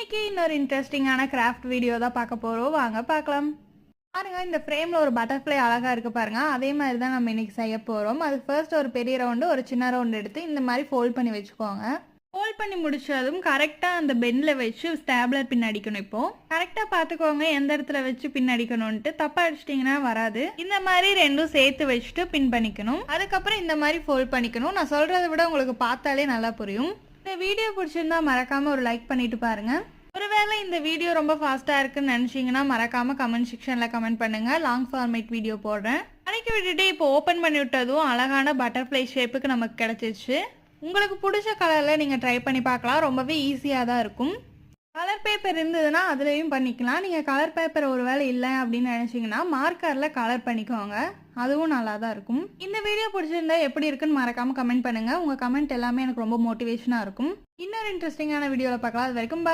இன்னைக்கு இன்னொரு இன்ட்ரெஸ்டிங்கான கிராஃப்ட் வீடியோ தான் பார்க்க போகிறோம். வாங்க பார்க்கலாம். பாருங்க, இந்த ஃப்ரேமில் ஒரு பட்டர்ஃப்ளை அழகாக இருக்குது பாருங்க. அதே மாதிரி தான் நம்ம இன்னைக்கு செய்ய போகிறோம். அது ஃபர்ஸ்ட் ஒரு பெரிய ரவுண்டு ஒரு சின்ன ரவுண்டு எடுத்து இந்த மாதிரி ஃபோல்ட் பண்ணி வச்சுக்கோங்க. ஃபோல்ட் பண்ணி முடிச்சதும் கரெக்டாக அந்த பெண்டில் வச்சு ஸ்டாப்லர் பின் அடிக்கணும். இப்போ கரெக்டாக பார்த்துக்கோங்க எந்த இடத்துல வச்சு பின் அடிக்கணும்ட்டு. தப்பாக அடிச்சிட்டிங்கன்னா வராது. இந்த மாதிரி ரெண்டும் சேர்த்து வச்சுட்டு பின் பண்ணிக்கணும். அதுக்கப்புறம் இந்த மாதிரி ஃபோல்ட் பண்ணிக்கணும். நான் சொல்கிறத விட உங்களுக்கு பார்த்தாலே நல்லா புரியும். இந்த வீடியோ பிடிச்சிருந்தா மறக்காமல் ஒரு லைக் பண்ணிட்டு பாருங்க. ஒருவேளை இந்த வீடியோ ரொம்ப ஃபாஸ்ட்டாக இருக்குன்னு நினச்சிங்கன்னா மறக்காமல் கமெண்ட் செக்ஷனில் கமெண்ட் பண்ணுங்கள். லாங் ஃபார்மேட் வீடியோ போடுறேன். அன்னைக்கு விட்டுட்டு இப்போ ஓப்பன் பண்ணி விட்டதும் அழகான பட்டர்ஃப்ளை ஷேப்புக்கு நமக்கு கிடச்சிருச்சு. உங்களுக்கு பிடிச்ச கலரில் நீங்கள் ட்ரை பண்ணி பார்க்கலாம். ரொம்பவே ஈஸியாக தான் இருக்கும். கலர் பேப்பர் இருந்ததுன்னா அதுலேயும் பண்ணிக்கலாம். நீங்கள் கலர் பேப்பர் ஒரு வேளை இல்லை அப்படின்னு நினச்சிங்கன்னா மார்க்கரில் கலர் பண்ணிக்கோங்க. அதுவும் நல்லா தான் இருக்கும். இந்த வீடியோ பிடிச்சிருந்தா எப்படி இருக்குன்னு மறக்காமல் கமெண்ட் பண்ணுங்கள். உங்கள் கமெண்ட் எல்லாமே எனக்கு ரொம்ப மோட்டிவேஷனாக இருக்கும். இன்னொரு இன்ட்ரெஸ்டிங்கான வீடியோவில் பார்க்கலாம். அது வரைக்கும் பாய்.